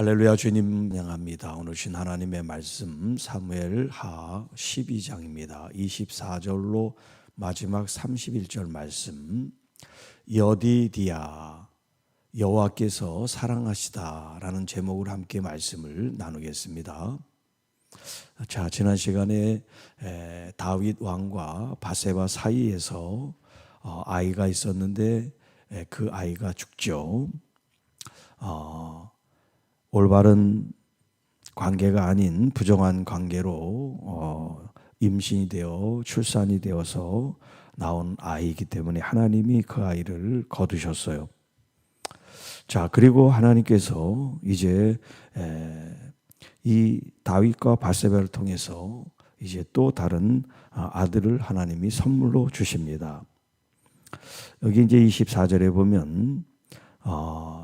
할렐루야. 주님 찬양합니다. 오늘 주신 하나님의 말씀 사무엘하 12장입니다. 24절로 마지막 31절 말씀. 여디디야 여호와께서 사랑하시다라는 제목으로 함께 말씀을 나누겠습니다. 자, 지난 시간에 다윗 왕과 바세바 사이에서 아이가 있었는데 그 아이가 죽죠. 올바른 관계가 아닌 부정한 관계로 임신이 되어 출산이 되어서 나온 아이이기 때문에 하나님이 그 아이를 거두셨어요. 자, 그리고 하나님께서 이제 이 다윗과 바세바를 통해서 이제 또 다른 아들을 하나님이 선물로 주십니다. 여기 이제 24절에 보면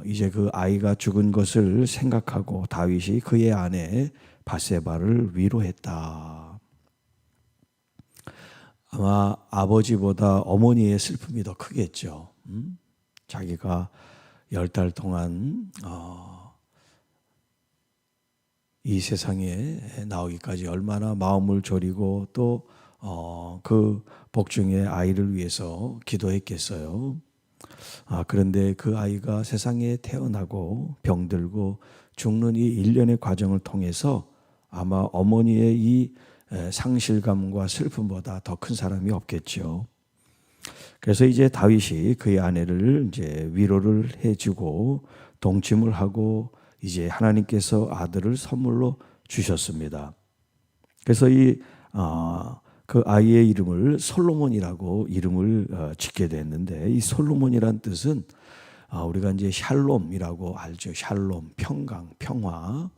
이제 그 아이가 죽은 것을 생각하고 다윗이 그의 아내 바세바를 위로했다. 아마 아버지보다 어머니의 슬픔이 더 크겠죠. 자기가 10달 동안 이 세상에 나오기까지 얼마나 마음을 졸이고 또 그 복중의 아이를 위해서 기도했겠어요. 그런데 그 아이가 세상에 태어나고 병들고 죽는 이 일련의 과정을 통해서 아마 어머니의 이 상실감과 슬픔보다 더 큰 사람이 없겠죠. 그래서 이제 다윗이 그의 아내를 이제 위로를 해주고 동침을 하고 이제 하나님께서 아들을 선물로 주셨습니다. 그래서 그 아이의 이름을 솔로몬이라고 이름을 짓게 됐는데, 이 솔로몬이란 뜻은 우리가 이제 샬롬이라고 알죠. 샬롬, 평강, 평화.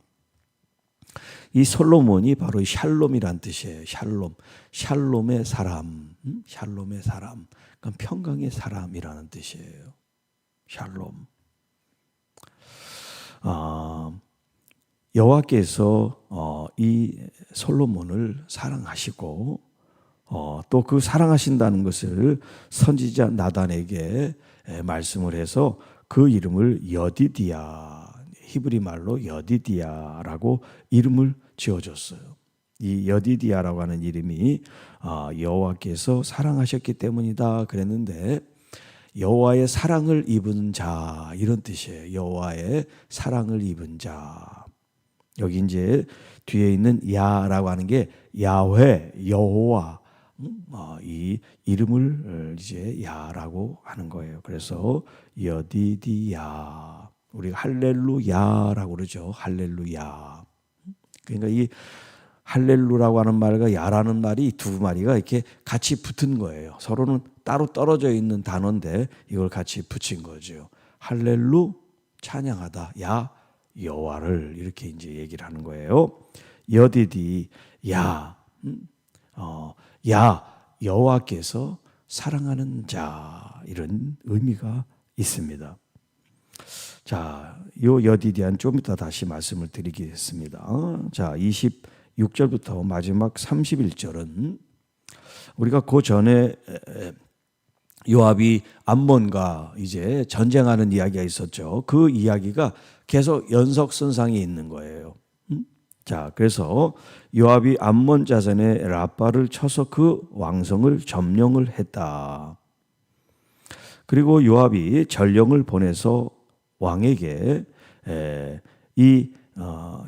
이 솔로몬이 바로 샬롬이란 뜻이에요. 샬롬, 샬롬의 사람, 샬롬의 사람. 그러니까 평강의 사람이라는 뜻이에요. 샬롬. 여호와께서 이 솔로몬을 사랑하시고 또 그 사랑하신다는 것을 선지자 나단에게 말씀을 해서 그 이름을 여디디야, 히브리 말로 여디디야라고 이름을 지어줬어요. 이 여디디야라고 하는 이름이 여호와께서 사랑하셨기 때문이다 그랬는데, 여호와의 사랑을 입은 자 이런 뜻이에요. 여호와의 사랑을 입은 자. 여기 이제 뒤에 있는 야라고 하는 게 야훼, 여호와, 이 이름을 이제 야라고 하는 거예요. 그래서 여디디야, 우리가 할렐루야라고 그러죠. 할렐루야. 그러니까 이 할렐루라고 하는 말과 야라는 말이 두 마리가 이렇게 같이 붙은 거예요. 서로는 따로 떨어져 있는 단어인데 이걸 같이 붙인 거죠. 할렐루, 찬양하다. 야, 여호와를, 이렇게 이제 얘기를 하는 거예요. 여디디, 야, 야, 여호와께서 사랑하는 자, 이런 의미가 있습니다. 자, 요 여디디한 좀 이따 다시 말씀을 드리겠습니다. 자, 26절부터 마지막 31절은 우리가 그 전에 요압이 암몬과 이제 전쟁하는 이야기가 있었죠. 그 이야기가 계속 연속선상에 있는 거예요. 자, 그래서 요압이 암몬 자손의 라빠를 쳐서 그 왕성을 점령을 했다. 그리고 요압이 전령을 보내서 왕에게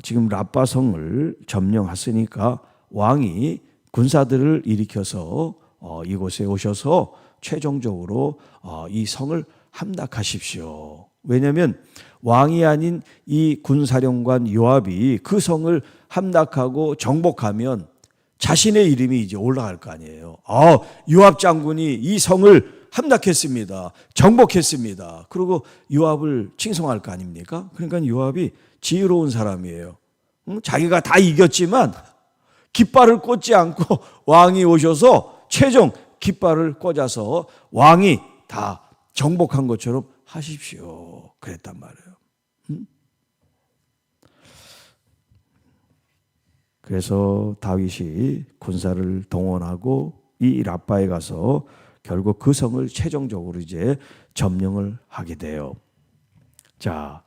지금 라빠성을 점령했으니까 왕이 군사들을 일으켜서 이곳에 오셔서 최종적으로 이 성을 함락하십시오. 왜냐하면 왕이 아닌 이 군사령관 요압이 그 성을 함락하고 정복하면 자신의 이름이 이제 올라갈 거 아니에요. 요압 장군이 이 성을 함락했습니다. 정복했습니다. 그리고 요압을 칭송할 거 아닙니까? 그러니까 요압이 지혜로운 사람이에요. 자기가 다 이겼지만 깃발을 꽂지 않고 왕이 오셔서 최종 깃발을 꽂아서 왕이 다 정복한 것처럼 하십시오. 그랬단 말이에요. 그래서 다윗이 군사를 동원하고 이 라빠에 가서 결국 그 성을 최종적으로 이제 점령을 하게 돼요. 자,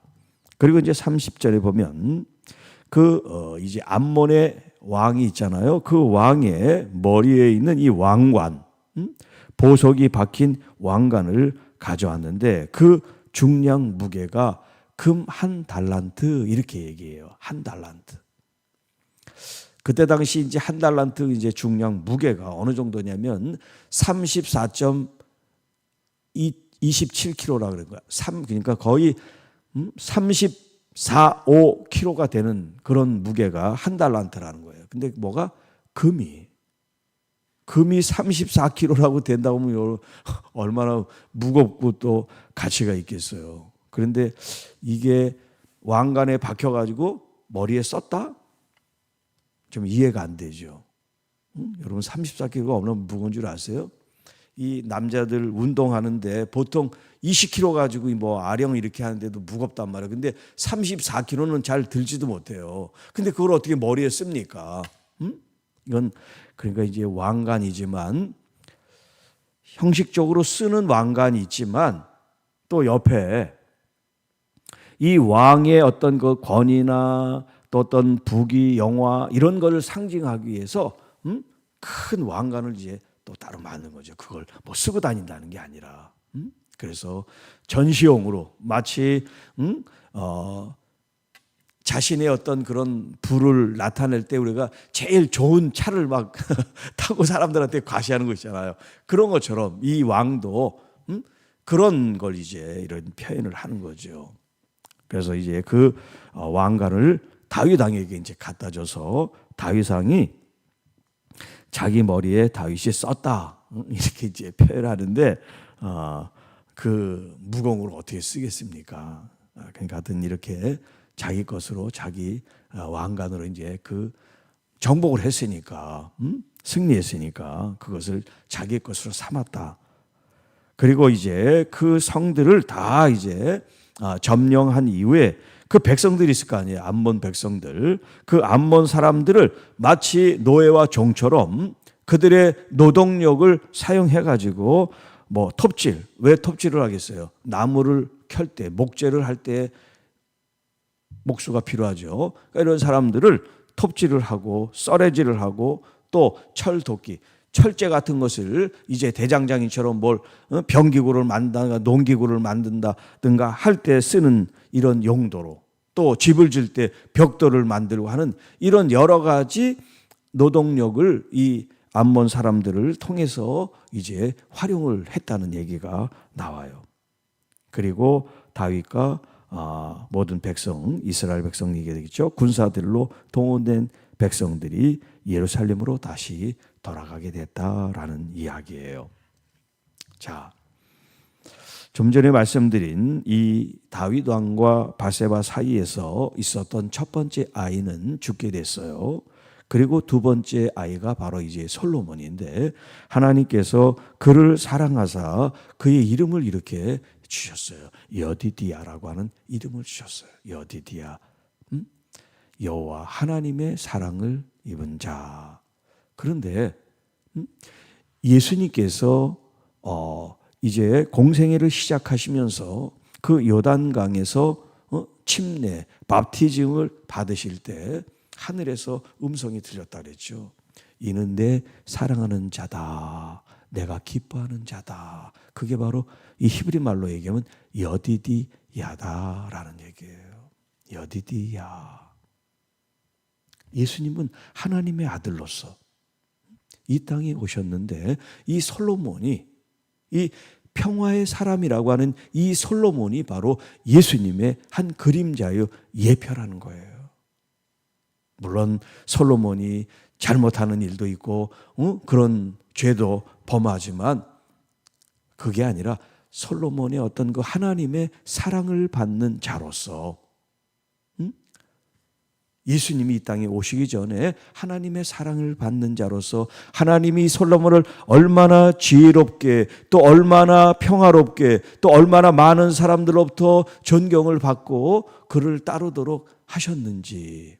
그리고 이제 30절에 보면 이제 암몬의 왕이 있잖아요. 그 왕의 머리에 있는 이 왕관, 보석이 박힌 왕관을 가져왔는데 그 중량 무게가 금 1달란트 이렇게 얘기해요. 1달란트. 그때 당시 이제 1달란트 이제 중량 무게가 어느 정도냐면 34.27kg라 그런 거야. 그러니까 거의 34.5kg가 되는 그런 무게가 1달란트라는 거예요. 근데 뭐가 금이 34kg라고 된다고 하면 얼마나 무겁고 또 가치가 있겠어요. 그런데 이게 왕관에 박혀가지고 머리에 썼다? 좀 이해가 안 되죠. 여러분 34kg가 얼마나 무거운 줄 아세요? 이 남자들 운동하는데 보통 20kg 가지고 뭐 아령 이렇게 하는데도 무겁단 말이에요. 근데 34kg는 잘 들지도 못해요. 근데 그걸 어떻게 머리에 씁니까? 이건 그러니까 이제 왕관이지만 형식적으로 쓰는 왕관이 있지만 또 옆에 이 왕의 어떤 그 권위나 또 어떤 부귀 영화 이런 것을 상징하기 위해서 큰 왕관을 이제 또 따로 만든 거죠. 그걸 뭐 쓰고 다닌다는 게 아니라 그래서 전시용으로 마치 자신의 어떤 그런 부를 나타낼 때 우리가 제일 좋은 차를 막 타고 사람들한테 과시하는 거 있잖아요. 그런 것처럼 이 왕도 그런 걸 이제 이런 표현을 하는 거죠. 그래서 이제 그 왕관을 다윗 왕에게 이제 갖다 줘서 다윗 왕이 자기 머리에 다윗이 썼다 이렇게 이제 표현하는데 그 무공으로 어떻게 쓰겠습니까? 그러니까 하여튼 이렇게 자기 것으로 자기 왕관으로 이제 그 정복을 했으니까 승리했으니까 그것을 자기 것으로 삼았다. 그리고 이제 그 성들을 다 이제 점령한 이후에 그 백성들이 있을 거 아니에요. 암몬 백성들. 그 암몬 사람들을 마치 노예와 종처럼 그들의 노동력을 사용해 가지고 뭐 톱질. 왜 톱질을 하겠어요? 나무를 켤 때, 목재를 할 때 목수가 필요하죠. 그러니까 이런 사람들을 톱질을 하고 썰애질을 하고 또 철도끼, 철제 같은 것을 이제 대장장이처럼 뭘 병기구를 만든다든가 농기구를 만든다든가 할 때 쓰는 이런 용도로 또 집을 질 때 벽돌을 만들고 하는 이런 여러 가지 노동력을 이 암몬 사람들을 통해서 이제 활용을 했다는 얘기가 나와요. 그리고 다윗과 모든 백성, 이스라엘 백성 얘기가 되겠죠. 군사들로 동원된 백성들이 예루살렘으로 다시 돌아가게 됐다라는 이야기예요. 자, 좀 전에 말씀드린 이 다윗 왕과 바세바 사이에서 있었던 첫 번째 아이는 죽게 됐어요. 그리고 두 번째 아이가 바로 이제 솔로몬인데 하나님께서 그를 사랑하사 그의 이름을 이렇게 주셨어요. 여디디야라고 하는 이름을 주셨어요. 여디디야. 여호와 하나님의 사랑을 입은 자. 그런데 예수님께서 이제 공생애를 시작하시면서 그 요단강에서 침례, 밥티즘을 받으실 때 하늘에서 음성이 들렸다 그랬죠. 이는 내 사랑하는 자다. 내가 기뻐하는 자다. 그게 바로 이 히브리 말로 얘기하면 여디디야다라는 얘기예요. 여디디야. 예수님은 하나님의 아들로서 이 땅에 오셨는데 이 솔로몬이 이 평화의 사람이라고 하는 이 솔로몬이 바로 예수님의 한 그림자요 예표라는 거예요. 물론 솔로몬이 잘못하는 일도 있고 그런 죄도 범하지만 그게 아니라 솔로몬의 어떤 그 하나님의 사랑을 받는 자로서 예수님이 이 땅에 오시기 전에 하나님의 사랑을 받는 자로서 하나님이 솔로몬을 얼마나 지혜롭게 또 얼마나 평화롭게 또 얼마나 많은 사람들로부터 존경을 받고 그를 따르도록 하셨는지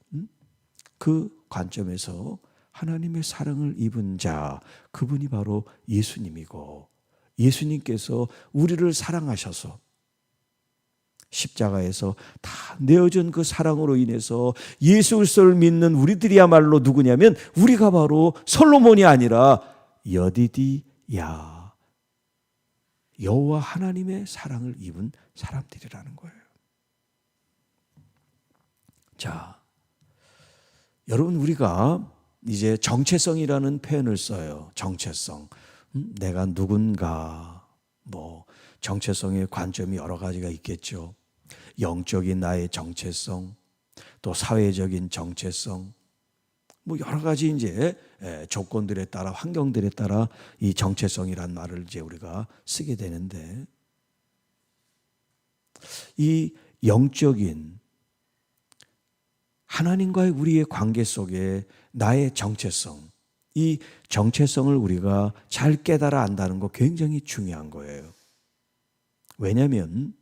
그 관점에서 하나님의 사랑을 입은 자 그분이 바로 예수님이고 예수님께서 우리를 사랑하셔서 십자가에서 다 내어준 그 사랑으로 인해서 예수 그리스도를 믿는 우리들이야말로 누구냐면 우리가 바로 솔로몬이 아니라 여디디야, 여호와 하나님의 사랑을 입은 사람들이라는 거예요. 자, 여러분, 우리가 이제 정체성이라는 표현을 써요. 정체성. 내가 누군가, 정체성의 관점이 여러 가지가 있겠죠. 영적인 나의 정체성, 또 사회적인 정체성, 여러 가지 이제 조건들에 따라, 환경들에 따라 이 정체성이란 말을 이제 우리가 쓰게 되는데, 이 영적인 하나님과의 우리의 관계 속에 나의 정체성, 이 정체성을 우리가 잘 깨달아 안다는 거 굉장히 중요한 거예요. 왜냐하면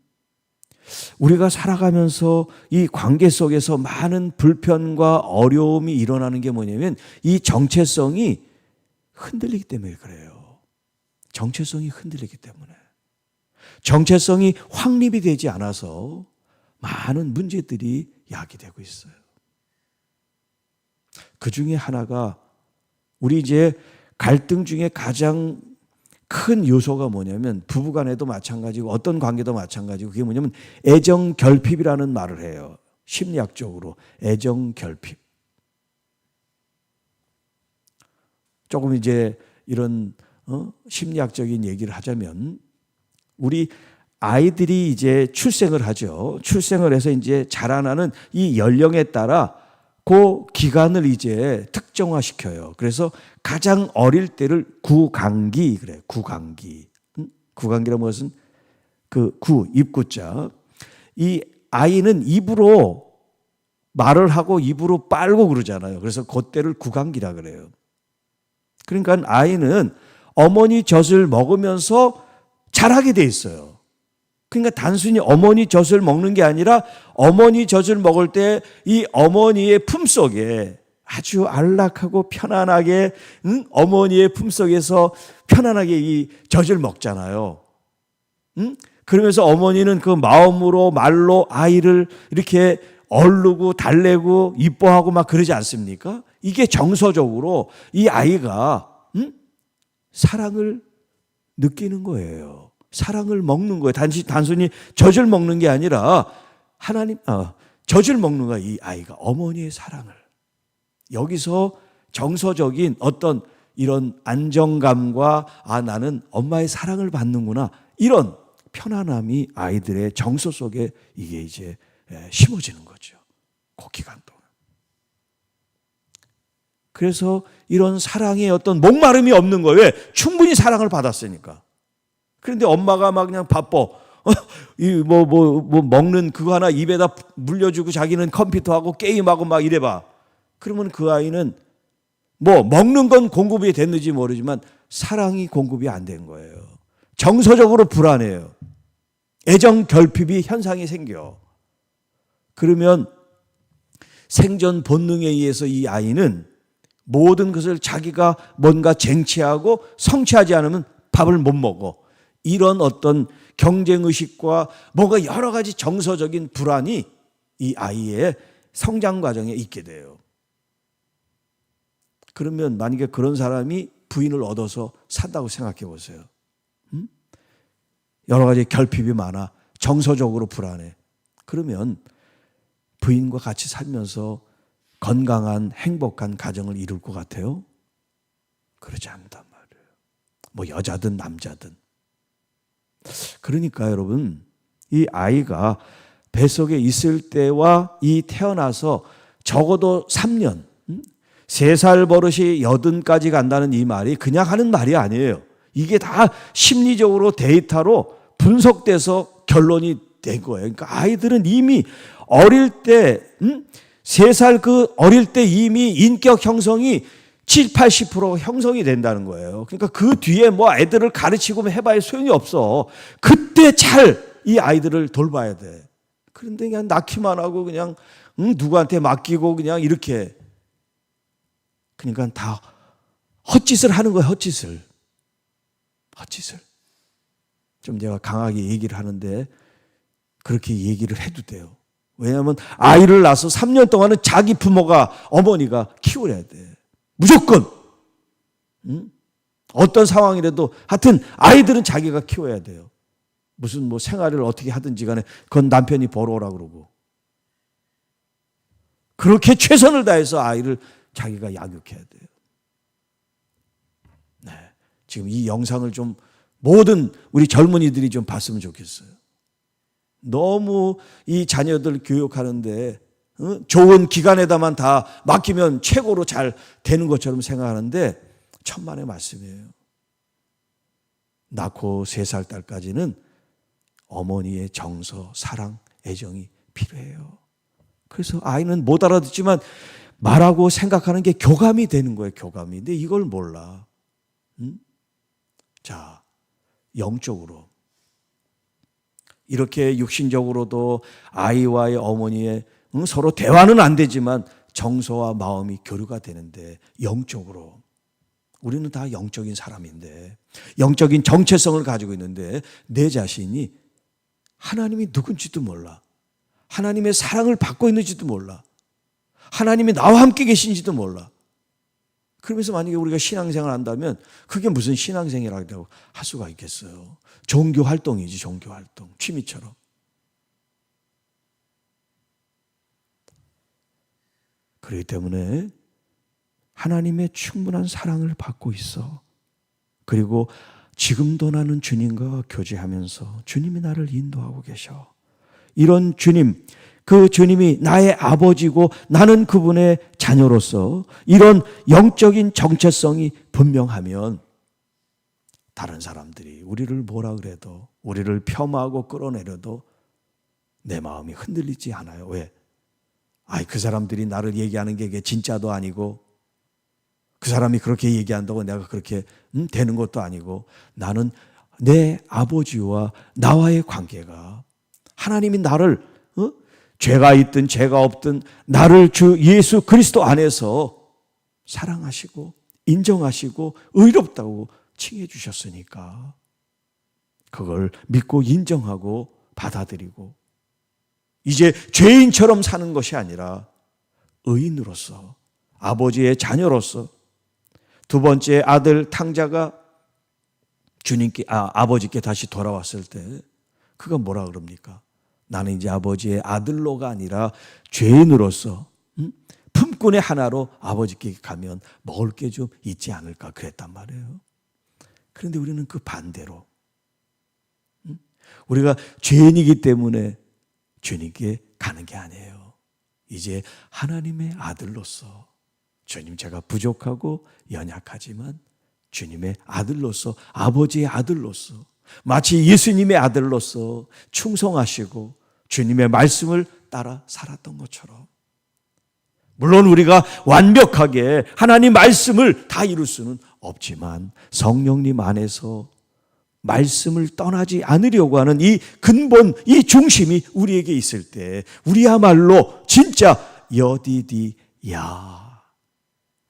우리가 살아가면서 이 관계 속에서 많은 불편과 어려움이 일어나는 게 뭐냐면 이 정체성이 흔들리기 때문에 그래요. 정체성이 흔들리기 때문에. 정체성이 확립이 되지 않아서 많은 문제들이 야기되고 있어요. 그 중에 하나가 우리 이제 갈등 중에 가장 큰 요소가 뭐냐면 부부간에도 마찬가지고 어떤 관계도 마찬가지고 그게 뭐냐면 애정 결핍이라는 말을 해요. 심리학적으로 애정 결핍. 조금 이제 이런 심리학적인 얘기를 하자면 우리 아이들이 이제 출생을 하죠. 출생을 해서 이제 자라나는 이 연령에 따라 그 기간을 이제 특정화시켜요. 그래서 가장 어릴 때를 구강기 그래. 구강기. 구강기란 무엇은 입구자. 이 아이는 입으로 말을 하고 입으로 빨고 그러잖아요. 그래서 그때를 구강기라 그래요. 그러니까 아이는 어머니 젖을 먹으면서 자라게 돼 있어요. 그러니까 단순히 어머니 젖을 먹는 게 아니라 어머니 젖을 먹을 때 이 어머니의 품속에 아주 안락하고 편안하게 어머니의 품속에서 편안하게 이 젖을 먹잖아요. 그러면서 어머니는 그 마음으로 말로 아이를 이렇게 얼르고 달래고 이뻐하고 막 그러지 않습니까? 이게 정서적으로 이 아이가 사랑을 느끼는 거예요. 사랑을 먹는 거예요. 단순히 젖을 먹는 게 아니라 젖을 먹는 거야. 이 아이가 어머니의 사랑을. 여기서 정서적인 어떤 이런 안정감과 나는 엄마의 사랑을 받는구나. 이런 편안함이 아이들의 정서 속에 이게 이제 심어지는 거죠. 그 기간 동안. 그래서 이런 사랑의 어떤 목마름이 없는 거예요. 왜? 충분히 사랑을 받았으니까. 그런데 엄마가 막 그냥 바빠. 먹는 그거 하나 입에다 물려주고 자기는 컴퓨터하고 게임하고 막 이래봐. 그러면 그 아이는 먹는 건 공급이 됐는지 모르지만 사랑이 공급이 안 된 거예요. 정서적으로 불안해요. 애정 결핍이 현상이 생겨. 그러면 생존 본능에 의해서 이 아이는 모든 것을 자기가 뭔가 쟁취하고 성취하지 않으면 밥을 못 먹어. 이런 어떤 경쟁의식과 뭔가 여러 가지 정서적인 불안이 이 아이의 성장 과정에 있게 돼요. 그러면 만약에 그런 사람이 부인을 얻어서 산다고 생각해 보세요. 여러 가지 결핍이 많아. 정서적으로 불안해. 그러면 부인과 같이 살면서 건강한 행복한 가정을 이룰 것 같아요? 그러지 않는단 말이에요. 여자든 남자든. 그러니까 여러분, 이 아이가 뱃속에 있을 때와 이 태어나서 적어도 3년, 3살 버릇이 80까지 간다는 이 말이 그냥 하는 말이 아니에요. 이게 다 심리적으로 데이터로 분석돼서 결론이 된 거예요. 그러니까 아이들은 이미 어릴 때, 3살 그 어릴 때 이미 인격 형성이 70-80% 형성이 된다는 거예요. 그러니까 그 뒤에 애들을 가르치고 해봐야 소용이 없어. 그때 잘 이 아이들을 돌봐야 돼. 그런데 그냥 낳기만 하고 그냥 누구한테 맡기고 그냥 이렇게. 그러니까 다 헛짓을 하는 거예요. 헛짓을. 좀 제가 강하게 얘기를 하는데 그렇게 얘기를 해도 돼요. 왜냐하면 아이를 낳아서 3년 동안은 자기 부모가, 어머니가 키워야 돼. 무조건. 어떤 상황이라도 하여튼 아이들은 자기가 키워야 돼요. 무슨 뭐 생활을 어떻게 하든지 간에 그건 남편이 벌어오라 그러고. 그렇게 최선을 다해서 아이를 자기가 양육해야 돼요. 네. 지금 이 영상을 좀 모든 우리 젊은이들이 좀 봤으면 좋겠어요. 너무 이 자녀들 교육하는데 좋은 기관에다만 다 맡기면 최고로 잘 되는 것처럼 생각하는데 천만의 말씀이에요. 낳고 3살 딸까지는 어머니의 정서, 사랑, 애정이 필요해요. 그래서 아이는 못 알아듣지만 말하고 생각하는 게 교감이 되는 거예요. 교감이. 근데 이걸 몰라. 자, 영적으로 이렇게 육신적으로도 아이와의 어머니의 서로 대화는 안 되지만 정서와 마음이 교류가 되는데, 영적으로 우리는 다 영적인 사람인데, 영적인 정체성을 가지고 있는데 내 자신이 하나님이 누군지도 몰라. 하나님의 사랑을 받고 있는지도 몰라. 하나님이 나와 함께 계신지도 몰라. 그러면서 만약에 우리가 신앙생활을 한다면 그게 무슨 신앙생활이라고 할 수가 있겠어요. 종교활동이지, 종교활동. 취미처럼. 그렇기 때문에 하나님의 충분한 사랑을 받고 있어. 그리고 지금도 나는 주님과 교제하면서 주님이 나를 인도하고 계셔. 이런 주님, 그 주님이 나의 아버지고 나는 그분의 자녀로서 이런 영적인 정체성이 분명하면 다른 사람들이 우리를 뭐라 그래도, 우리를 폄하하고 끌어내려도 내 마음이 흔들리지 않아요. 왜? 그 사람들이 나를 얘기하는 게 진짜도 아니고, 그 사람이 그렇게 얘기한다고 내가 그렇게 되는 것도 아니고, 나는 내 아버지와 나와의 관계가, 하나님이 나를 죄가 있든 죄가 없든 나를 주 예수 그리스도 안에서 사랑하시고 인정하시고 의롭다고 칭해 주셨으니까 그걸 믿고 인정하고 받아들이고, 이제 죄인처럼 사는 것이 아니라 의인으로서, 아버지의 자녀로서. 두 번째 아들 탕자가 아버지께 다시 돌아왔을 때 그가 뭐라 그럽니까? 나는 이제 아버지의 아들로가 아니라 죄인으로서 품꾼의 하나로 아버지께 가면 먹을 게 좀 있지 않을까 그랬단 말이에요. 그런데 우리는 그 반대로, 우리가 죄인이기 때문에 주님께 가는 게 아니에요. 이제 하나님의 아들로서, 주님 제가 부족하고 연약하지만 주님의 아들로서, 아버지의 아들로서, 마치 예수님의 아들로서 충성하시고 주님의 말씀을 따라 살았던 것처럼, 물론 우리가 완벽하게 하나님 말씀을 다 이룰 수는 없지만 성령님 안에서 말씀을 떠나지 않으려고 하는 이 근본, 이 중심이 우리에게 있을 때 우리야말로 진짜 여디디야,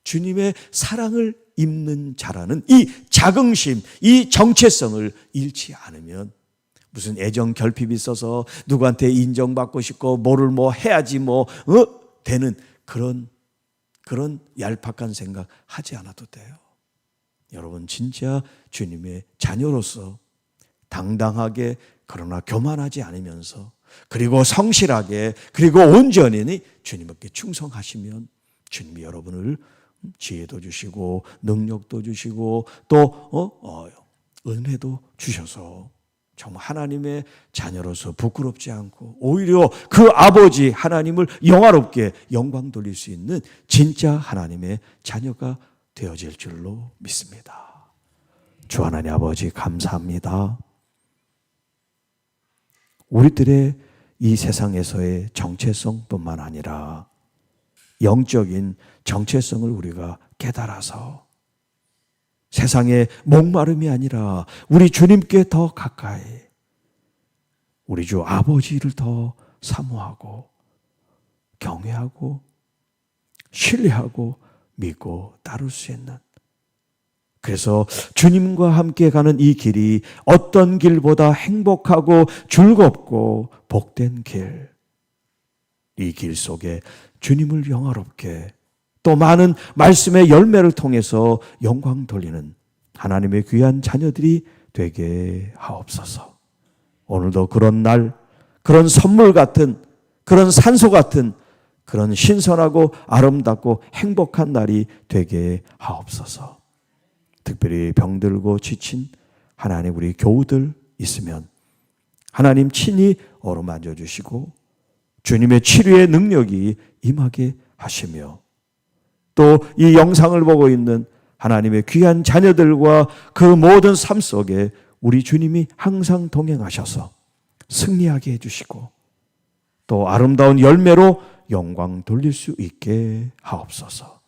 주님의 사랑을 입는 자라는 이 자긍심, 이 정체성을 잃지 않으면, 무슨 애정 결핍이 있어서 누구한테 인정받고 싶고 뭐를 뭐 해야지 되는 그런 얄팍한 생각 하지 않아도 돼요. 여러분 진짜 주님의 자녀로서 당당하게, 그러나 교만하지 않으면서, 그리고 성실하게, 그리고 온전히 주님께 충성하시면 주님이 여러분을 지혜도 주시고 능력도 주시고 또 은혜도 주셔서 정말 하나님의 자녀로서 부끄럽지 않고 오히려 그 아버지 하나님을 영화롭게 영광 돌릴 수 있는 진짜 하나님의 자녀가 되어질 줄로 믿습니다. 주 하나님 아버지 감사합니다. 우리들의 이 세상에서의 정체성뿐만 아니라 영적인 정체성을 우리가 깨달아서 세상의 목마름이 아니라 우리 주님께 더 가까이, 우리 주 아버지를 더 사모하고 경외하고 신뢰하고 믿고 따를 수 있는 그래서 주님과 함께 가는 이 길이 어떤 길보다 행복하고 즐겁고 복된 길, 이 길 속에 주님을 영화롭게 또 많은 말씀의 열매를 통해서 영광 돌리는 하나님의 귀한 자녀들이 되게 하옵소서. 오늘도 그런 날, 그런 선물 같은, 그런 산소 같은, 그런 신선하고 아름답고 행복한 날이 되게 하옵소서. 특별히 병들고 지친 하나님 우리 교우들 있으면 하나님 친히 어루만져 주시고 주님의 치료의 능력이 임하게 하시며, 또 이 영상을 보고 있는 하나님의 귀한 자녀들과 그 모든 삶 속에 우리 주님이 항상 동행하셔서 승리하게 해주시고 또 아름다운 열매로 영광 돌릴 수 있게 하옵소서.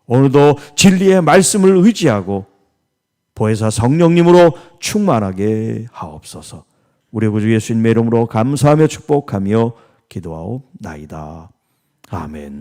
오늘도 진리의 말씀을 의지하고 보혜사 성령님으로 충만하게 하옵소서. 우리 구주 예수님의 이름으로 감사하며 축복하며 기도하옵나이다. 아멘.